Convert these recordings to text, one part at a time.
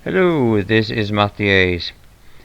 Hello, this is MattiAce,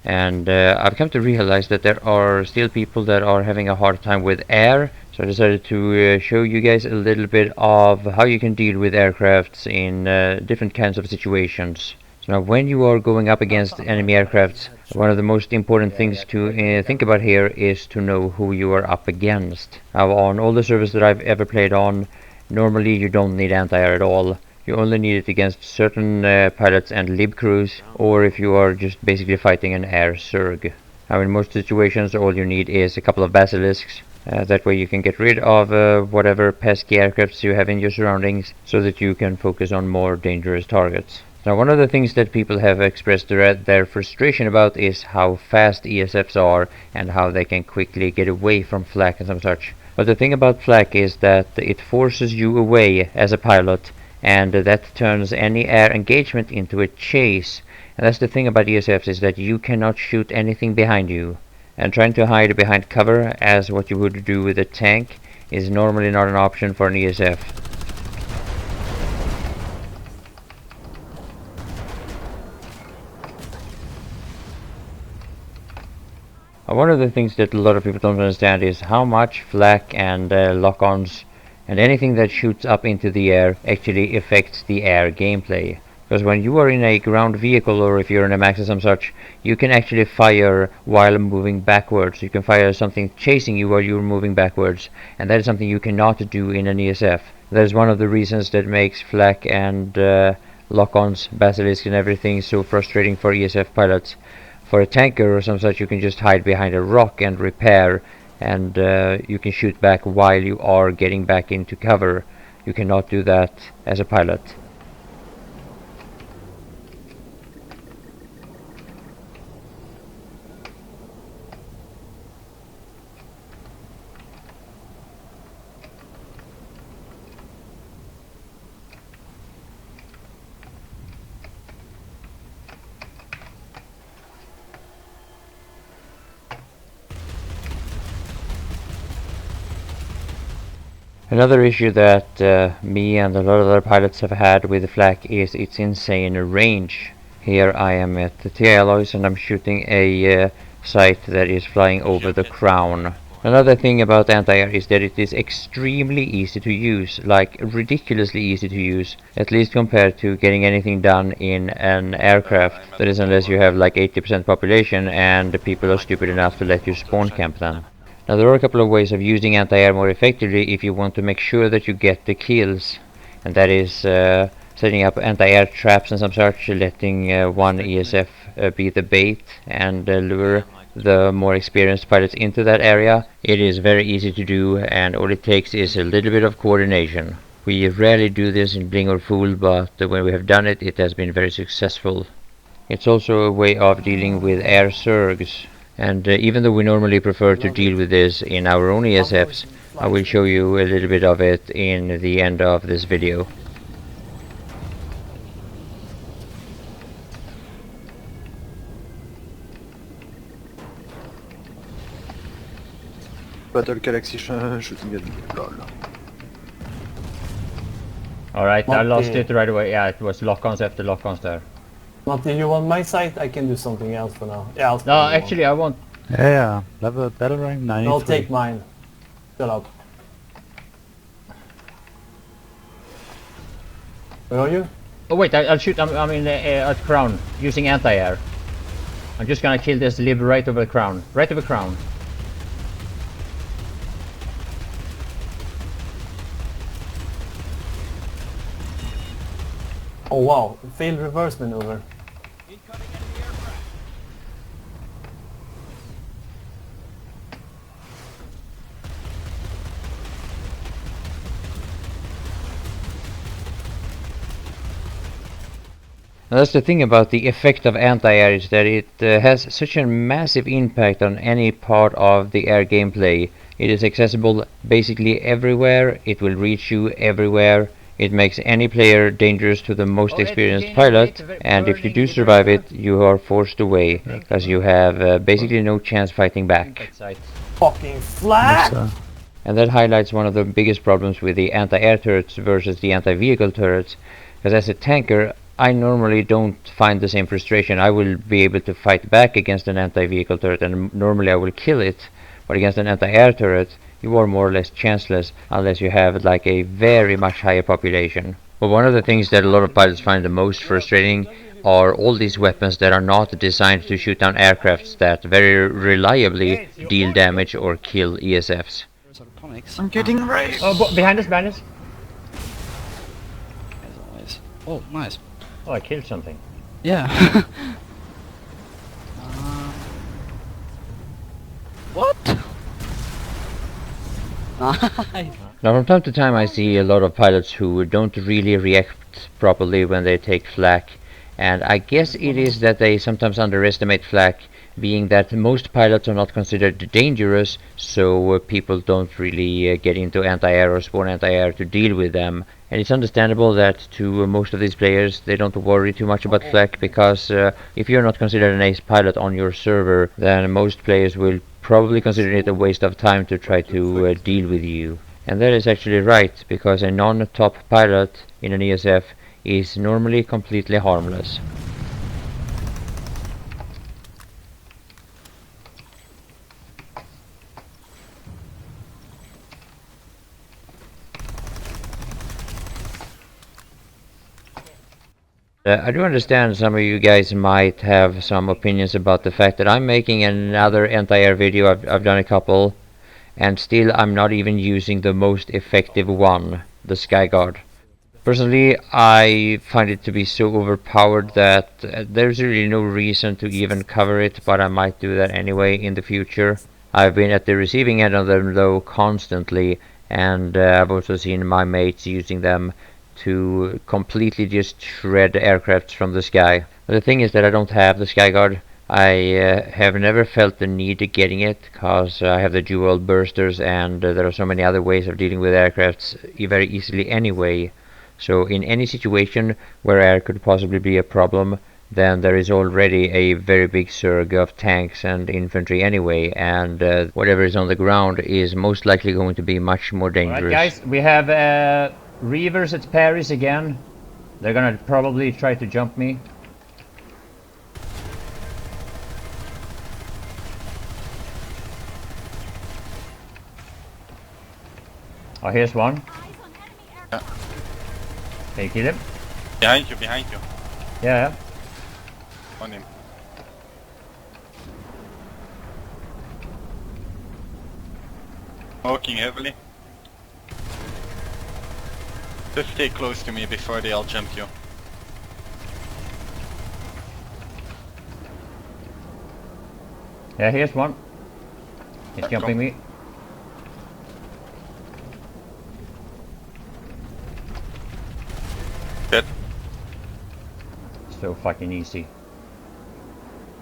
and I've come to realize that there are still people that are having a hard time with air, so I decided to show you guys a little bit of how you can deal with aircrafts in different kinds of situations. So now when you are going up against enemy aircrafts, one of the most important things to think about here is to know who you are up against. Now on all the servers that I've ever played on, normally you don't need anti-air at all. You only need it against certain pilots and lib crews, or if you are just basically fighting an air surge. Now in most situations all you need is a couple of basilisks. That way you can get rid of whatever pesky aircrafts you have in your surroundings, so that you can focus on more dangerous targets. Now one of the things that people have expressed their frustration about is how fast ESFs are and how they can quickly get away from flak and some such. But the thing about flak is that it forces you away as a pilot, and that turns any air engagement into a chase. And that's the thing about ESFs, is that you cannot shoot anything behind you. And trying to hide behind cover, as what you would do with a tank, is normally not an option for an ESF. One of the things that a lot of people don't understand is how much flak and lock-ons and anything that shoots up into the air actually affects the air gameplay. Because when you are in a ground vehicle, or if you're in a max or some such, you can actually fire while moving backwards. You can fire something chasing you while you're moving backwards, and that is something you cannot do in an ESF. That is one of the reasons that makes flak and lock-ons, basilisk and everything so frustrating for ESF pilots. For a tanker or some such, you can just hide behind a rock and repair, and you can shoot back while you are getting back into cover. You cannot do that as a pilot. Another issue that me and a lot of other pilots have had with the flak is its insane range. Here I am at the T-alloys and I'm shooting a sight that is flying over the crown. Another thing about anti-air is that it is extremely easy to use, like ridiculously easy to use, at least compared to getting anything done in an aircraft. That is, unless you have like 80% population and people are stupid enough to let you spawn camp them. Now there are a couple of ways of using anti-air more effectively if you want to make sure that you get the kills, and that is setting up anti-air traps and some such, letting one ESF be the bait and lure the more experienced pilots into that area. It is very easy to do, and all it takes is a little bit of coordination. We rarely do this in Bling or Fool, but when we have done it, it has been very successful. It's also a way of dealing with air surges. And even though we normally prefer to deal with this in our own ESFs, I will show you a little bit of it in the end of this video. Battle Galaxy shooting at lol. Alright, I lost it right away. Yeah, it was lock-ons after lock-ons there. Matti, you want my site? I can do something else for now. Yeah, No, actually I want... Yeah, level battle rank 93. I'll take mine. Shut up. Where are you? Oh wait, I'll shoot. I'm in at crown using anti-air. I'm just gonna kill this lib right over the crown. Right over crown. Oh wow, failed reverse maneuver. Now that's the thing about the effect of anti-air, is that it has such a massive impact on any part of the air gameplay. It is accessible basically everywhere, it will reach you everywhere. It makes any player dangerous to the most experienced pilot, and if you do survive it, you are forced away, because you have basically no chance fighting back. Fucking flak! And that highlights one of the biggest problems with the anti-air turrets versus the anti-vehicle turrets, because as a tanker, I normally don't find the same frustration. I will be able to fight back against an anti-vehicle turret, and normally I will kill it. But against an anti-air turret, you are more or less chanceless unless you have like a very much higher population. But one of the things that a lot of pilots find the most frustrating are all these weapons that are not designed to shoot down aircrafts that very reliably deal damage or kill ESFs. I'm getting raped. Oh, behind us, behind us. As always. Oh, nice. Oh, I killed something. Yeah. What? Nice. Now from time to time I see a lot of pilots who don't really react properly when they take flak, and I guess it is that they sometimes underestimate flak, being that most pilots are not considered dangerous, so people don't really get into anti-air or spawn anti-air to deal with them. And it's understandable that to most of these players they don't worry too much about flak, because if you're not considered an ace pilot on your server, then most players will probably consider it a waste of time to try to deal with you. And that is actually right, because a non-top pilot in an ESF is normally completely harmless. I do understand some of you guys might have some opinions about the fact that I'm making another anti-air video. I've done a couple, and still I'm not even using the most effective one, the Skyguard. Personally, I find it to be so overpowered that there's really no reason to even cover it, but I might do that anyway in the future. I've been at the receiving end of them though constantly, and I've also seen my mates using them to completely just shred aircrafts from the sky. But the thing is that I don't have the Skyguard. I have never felt the need to getting it, because I have the dual bursters, and there are so many other ways of dealing with aircrafts very easily anyway. So in any situation where air could possibly be a problem, then there is already a very big surge of tanks and infantry anyway, and whatever is on the ground is most likely going to be much more dangerous. Alright guys, we have Reavers at Paris again. They're gonna probably try to jump me. Oh, here's one. Yeah. Can you kill him? Behind you, behind you. Yeah. On him. Smoking heavily. Just stay close to me before they all jump you. Yeah, here's one. He's jumping me. Dead. So fucking easy.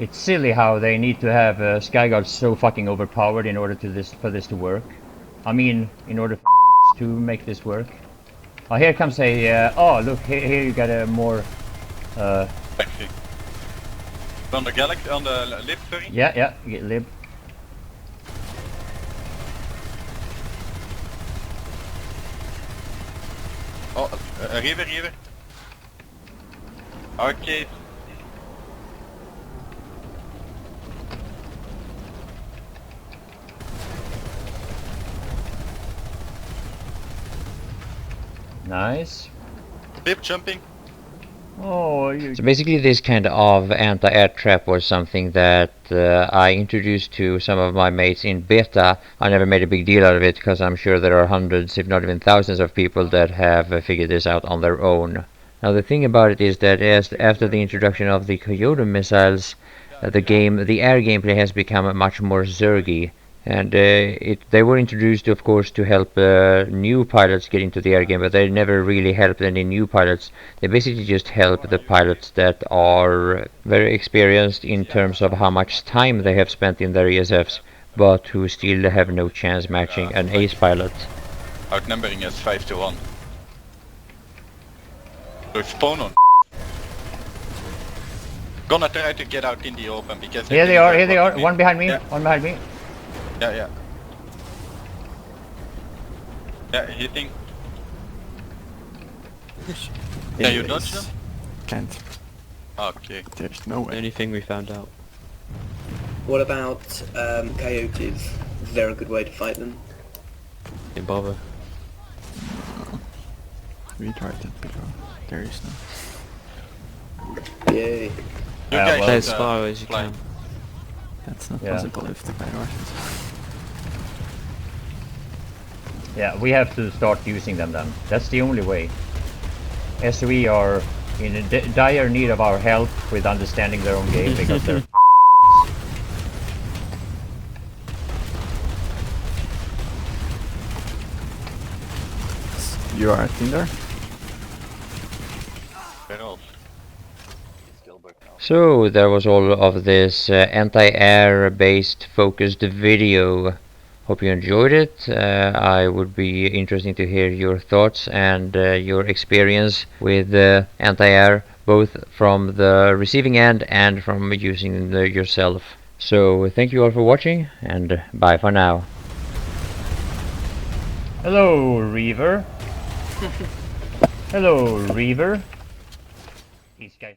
It's silly how they need to have Skyguard so fucking overpowered in order for this to work. I mean, in order for noobs to make this work. Oh, here comes a. Oh, look, here you got a more. Actually. On the galaxy, on the lip, sorry? Yeah, get lib. Oh, river. Okay. Nice. Lip jumping. Oh, you. So basically this kind of anti-air trap was something that I introduced to some of my mates in beta. I never made a big deal out of it, because I'm sure there are hundreds, if not even thousands of people that have figured this out on their own. Now the thing about it is that after the introduction of the Coyote missiles, the air gameplay has become much more zergy. And they were introduced, of course, to help new pilots get into the air game, but they never really helped any new pilots. They basically just help the pilots that are very experienced in terms of how much time they have spent in their ESFs, but who still have no chance matching an ace pilot. Outnumbering us 5-1. So spawn on. Gonna try to get out in the open because Here they are. me. One behind me. Yeah. One behind me. Yeah. Yeah, hitting. Yeah, you dodge them? can't. Okay. There's no way. Anything we found out. What about coyotes? Is there a good way to fight them? Didn't bother. We tried that before. There is no. Yay. You Yeah, guys well, Play should, as far as you fly. can. That's not Yeah. possible if the guy rushes. Yeah, we have to start using them then. That's the only way. As we are in a dire need of our help with understanding their own game because they're You are a Tinder? Right off. So there was all of this anti-air based focused video. Hope you enjoyed it. I would be interesting to hear your thoughts and your experience with anti-air, both from the receiving end and from using yourself. So thank you all for watching, and bye for now. Hello, Reaver. Hello, Reaver. These guys.